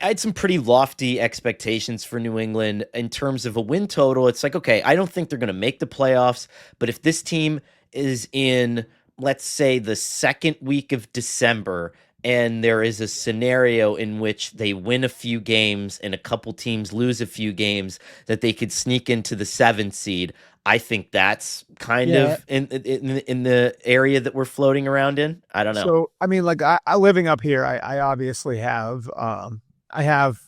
I had some pretty lofty expectations for New England in terms of a win total. It's like, okay, I don't think they're going to make the playoffs, but if this team is in, let's say, the second week of December, and there is a scenario in which they win a few games and a couple teams lose a few games, that they could sneak into the seventh seed. I think that's kind Yeah. of in the area that we're floating around in. I don't know. So, I mean, like I living up here, I obviously I have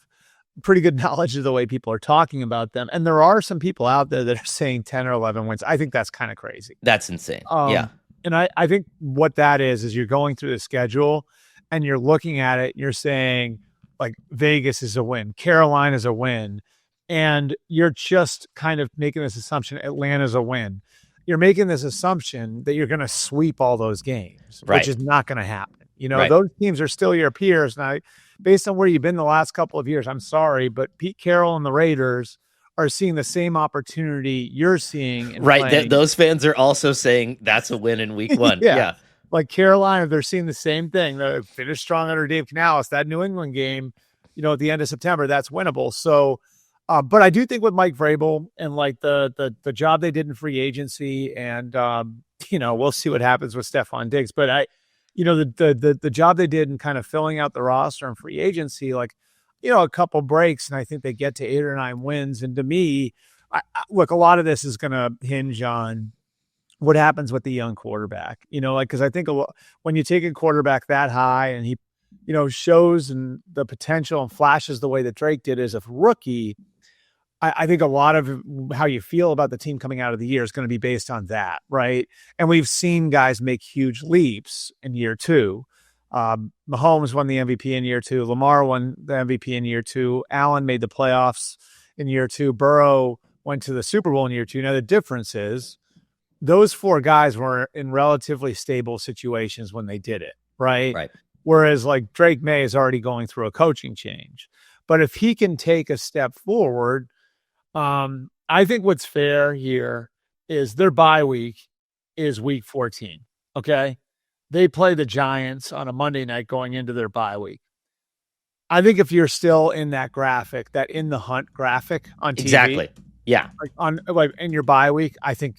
pretty good knowledge of the way people are talking about them. And there are some people out there that are saying 10 or 11 wins. I think that's kind of crazy. That's insane. Yeah. Um, and I think what that is you're going through the schedule and you're looking at it, you're saying like Vegas is a win, Carolina is a win, and you're just kind of making this assumption Atlanta's a win. You're making this assumption that you're going to sweep all those games, which Right. is not going to happen. You know, Right. those teams are still your peers. Now, based on where you've been the last couple of years, I'm sorry, but Pete Carroll and the Raiders are seeing the same opportunity you're seeing in Right. playing. Those fans are also saying that's a win in week one. Yeah. Yeah. Like Carolina, they're seeing the same thing. They finished strong under Dave Canales. That New England game, at the end of September, that's winnable. So, but I do think with Mike Vrabel and like the job they did in free agency, and we'll see what happens with Stephon Diggs. But the job they did in kind of filling out the roster and free agency, like a couple breaks, and I think they get to 8 or 9 wins. And to me, look, a lot of this is going to hinge on what happens with the young quarterback, because I think when you take a quarterback that high and he, shows and the potential and flashes the way that Drake did as a rookie, I think a lot of how you feel about the team coming out of the year is going to be based on that. And we've seen guys make huge leaps in year two. Mahomes won the MVP in year two. Lamar won the MVP in year two. Allen made the playoffs in year two. Burrow went to the Super Bowl in year two. Now, the difference is those four guys were in relatively stable situations when they did it, right? Right. Whereas like Drake May is already going through a coaching change. But if he can take a step forward, I think what's fair here is their bye week is week 14. Okay. They play the Giants on a Monday night going into their bye week. I think if you're still in that graphic, that in the hunt graphic on TV, Exactly. Yeah. like in your bye week, I think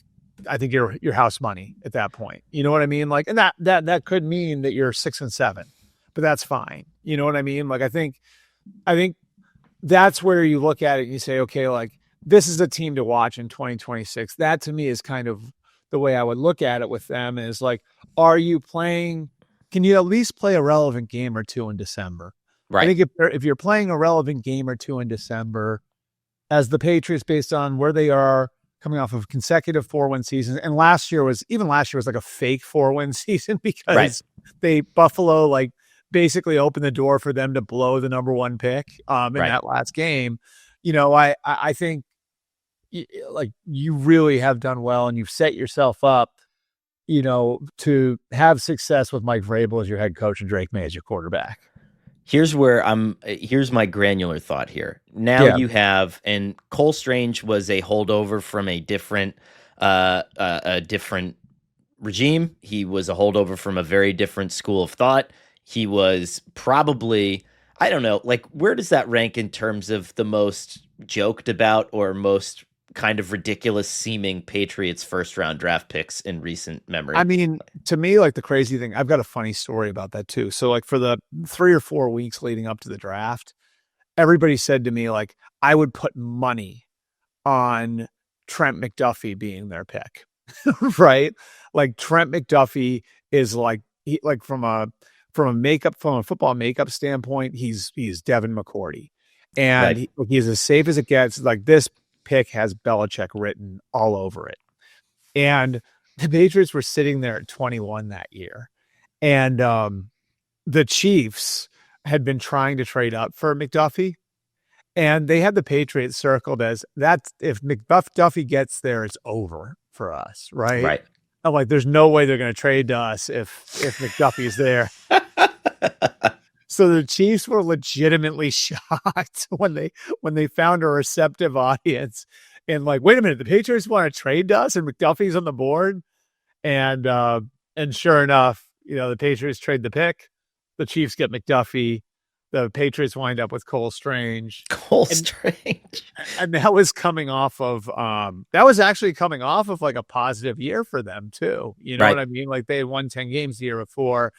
you're house money at that point. You know what I mean? Like, and that could mean that you're 6-7, but that's fine. You know what I mean? Like, I think that's where you look at it and you say, okay, like this is a team to watch in 2026. That to me is kind of the way I would look at it with them is like, can you at least play a relevant game or two in December? Right. I think if you're playing a relevant game or two in December, as the Patriots, based on where they are coming off of consecutive 4-win seasons, and last year was like a fake 4-win season because Buffalo like basically opened the door for them to blow the number one pick in that last game. I think like you really have done well and you've set yourself up, to have success with Mike Vrabel as your head coach and Drake May as your quarterback. Here's my granular thought here. Now you have, and Cole Strange was a holdover from a different regime. He was a holdover from a very different school of thought. He was probably, I don't know, like where does that rank in terms of the most joked about or most kind of ridiculous seeming Patriots first round draft picks in recent memory? I mean, to me, like the crazy thing, I've got a funny story about that too. So like for the 3 or 4 weeks leading up to the draft, everybody said to me, like, I would put money on Trent McDuffie being their pick, right? Like Trent McDuffie is like, from a football makeup standpoint, he's Devin McCourty. And he's as safe as it gets. Like this pick has Belichick written all over it. And the Patriots were sitting there at 21 that year. And the Chiefs had been trying to trade up for McDuffie. And they had the Patriots circled as that's if McDuffie gets there, it's over for us, right? Right. I'm like, there's no way they're going to trade to us if McDuffie's there. So the Chiefs were legitimately shocked when they found a receptive audience and like, wait a minute, the Patriots want to trade to us and McDuffie's on the board. And sure enough, the Patriots trade the pick. The Chiefs get McDuffie. the Patriots wind up with Cole Strange. Cole And Strange. and that was coming off of that was actually coming off of like a positive year for them too. You know what Right. I mean? Like they had won 10 games the year before.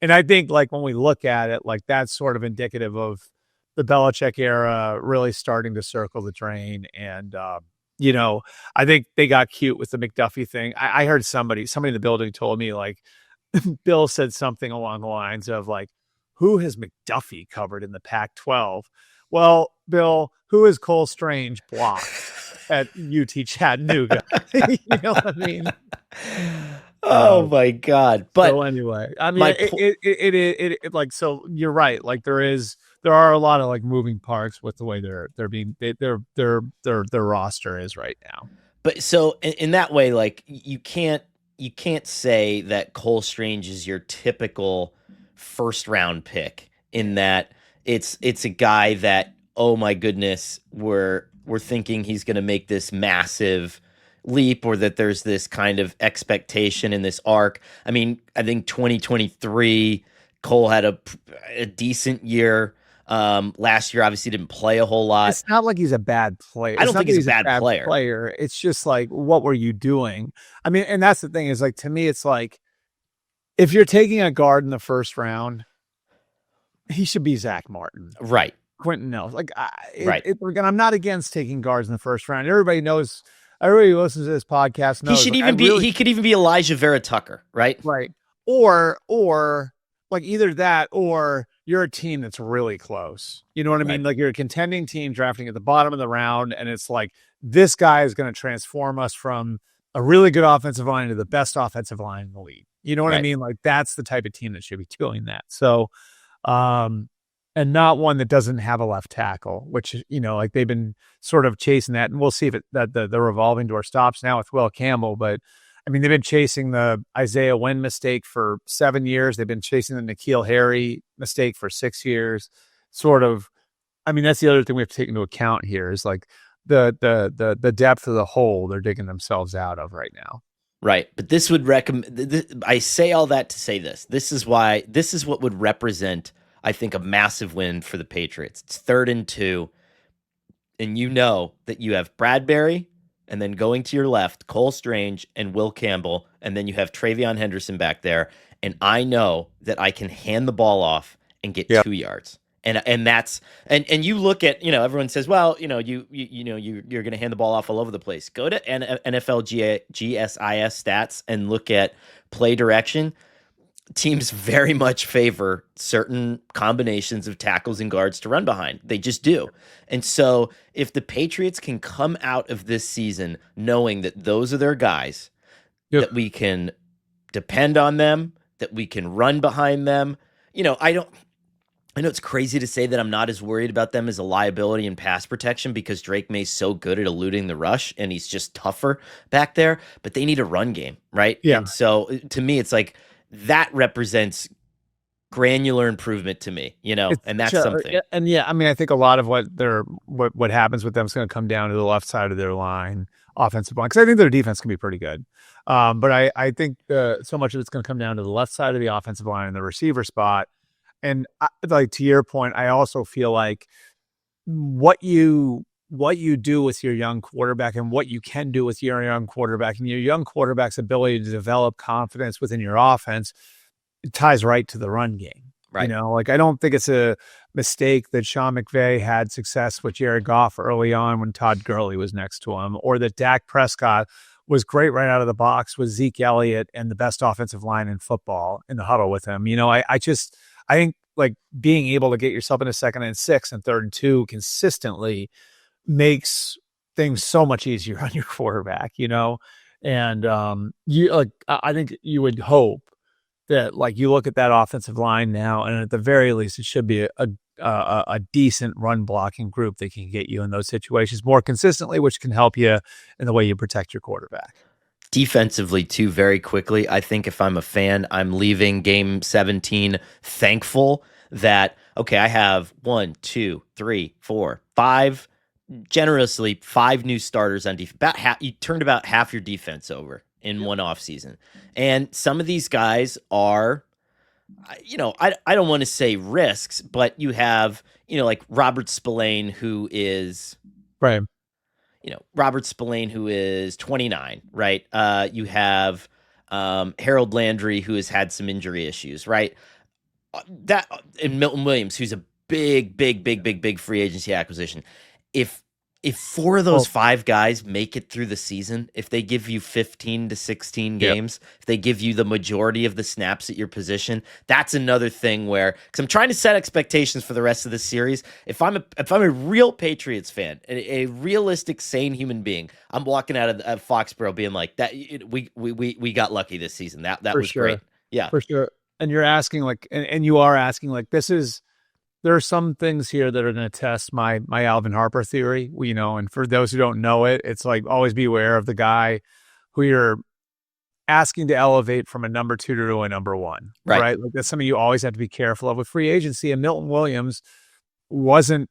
And I think like when we look at it, like that's sort of indicative of the Belichick era really starting to circle the drain. And you know, I think they got cute with the McDuffie thing. I heard somebody in the building told me like Bill said something along the lines of like, who has McDuffie covered in the Pac-12? Well, Bill, who is Cole Strange blocked at UT Chattanooga? You know what I mean? Oh my God. So But anyway, I mean, my po- like, so you're right. Like there are a lot of like moving parts with the way their roster is right now. but so in that way, like you can't say that Cole Strange is your typical first round pick in that it's a guy that, oh my goodness, we're thinking he's going to make this massive leap, or that there's this kind of expectation in this arc. I mean, I think 2023 Cole had a decent year. Last year obviously didn't play a whole lot. It's not like he's a bad player. I It's don't not think that he's a he's a bad bad player. player. It's just like, what were you doing? I mean, and that's the thing is like, to me, it's like, if you're taking a guard in the first round, he should be Zach Martin, Right. Quentin Nelson. Like, Right. again, I'm not against taking guards in the first round. Everybody knows, everybody who listens to this podcast He knows, should like, I even be really, he could even be Elijah Vera Tucker, right? right. Or like either that or you're a team that's really close. You know what I Right. mean? Like you're a contending team drafting at the bottom of the round, and it's like this guy is going to transform us from a really good offensive line to the best offensive line in the league. You know what I Right. mean? Like that's the type of team that should be doing that. So, um, and not one that doesn't have a left tackle, which, you know, like they've been sort of chasing that, and we'll see if the revolving door stops now with Will Campbell. But I mean, they've been chasing the Isaiah Wynn mistake for 7 years. They've been chasing the N'Keal Harry mistake for 6 years. Sort of, I mean, that's the other thing we have to take into account here is like the depth of the hole they're digging themselves out of right now. Right. But this would recommend. I say all that to say this. This is what would represent, I think, a massive win for the Patriots. It's 3rd and 2, and you know that you have Bradbury, and then going to your left, Cole Strange and Will Campbell, and then you have Travion Henderson back there. And I know that I can hand the ball off and get Yeah. 2 yards. And that's and you look at, everyone says, well, you're going to hand the ball off all over the place. Go to NFL GSIS stats and look at play direction. Teams very much favor certain combinations of tackles and guards to run behind. They just do. And so if the Patriots can come out of this season knowing that those are their guys, Yep. that we can depend on them, that we can run behind them, I know it's crazy to say that I'm not as worried about them as a liability in pass protection because Drake May's so good at eluding the rush and he's just tougher back there, but they need a run game, right? Yeah. And so to me, it's like that represents granular improvement to me, and that's something. And yeah, I mean, I think a lot of what happens with them is going to come down to the left side of their line, offensive line, because I think their defense can be pretty good. But I think so much of it's going to come down to the left side of the offensive line and the receiver spot. And like to your point, I also feel like what you do with your young quarterback and what you can do with your young quarterback and your young quarterback's ability to develop confidence within your offense, it ties right to the run game. Right. Like I don't think it's a mistake that Sean McVay had success with Jared Goff early on when Todd Gurley was next to him, or that Dak Prescott was great right out of the box with Zeke Elliott and the best offensive line in football in the huddle with him. I think like being able to get yourself in a 2nd and 6 and 3rd and 2 consistently makes things so much easier on your quarterback, and I think you would hope that like you look at that offensive line now, and at the very least, it should be a decent run blocking group that can get you in those situations more consistently, which can help you in the way you protect your quarterback. Defensively, too, very quickly, I think if I'm a fan, I'm leaving game 17 thankful that, okay, I have 1, 2, 3, 4, 5, generously 5 new starters on defense. You turned about half your defense over in one offseason. And some of these guys are I don't want to say risks, but you have, like Robert Spillane, who is, Right. Robert Spillane, who is 29, right? You have Harold Landry, who has had some injury issues, right? That and Milton Williams, who's a big, big, big, big, big free agency acquisition. If if four of those Well, five guys make it through the season, if they give you 15 to 16 yeah, games, if they give you the majority of the snaps at your position, that's another thing where, because I'm trying to set expectations for the rest of the series. If I'm a real Patriots fan, a realistic, sane human being, I'm walking out of Foxborough being like that. We got lucky this season. That for was great. sure. Yeah. For sure. And you're asking like, and you are asking like, there are some things here that are going to test my Alvin Harper theory, and for those who don't know it, it's like always be aware of the guy who you're asking to elevate from a number two to a number one, Right. right? Like that's something you always have to be careful of with free agency. And Milton Williams wasn't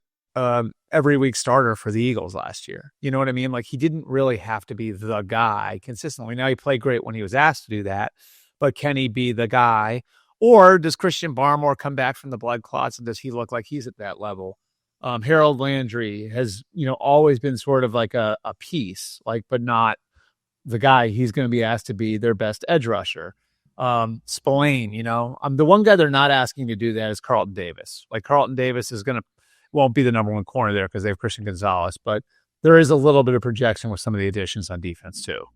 every week starter for the Eagles last year. You know what I mean? Like he didn't really have to be the guy consistently. Now he played great when he was asked to do that, but can he be the guy? Or does Christian Barmore come back from the blood clots and does he look like he's at that level? Harold Landry has, always been sort of like a piece, like, but not the guy he's going to be asked to be their best edge rusher. Spillane, the one guy they're not asking to do that is Carlton Davis. Like Carlton Davis won't be the number one corner there because they have Christian Gonzalez, but there is a little bit of projection with some of the additions on defense too.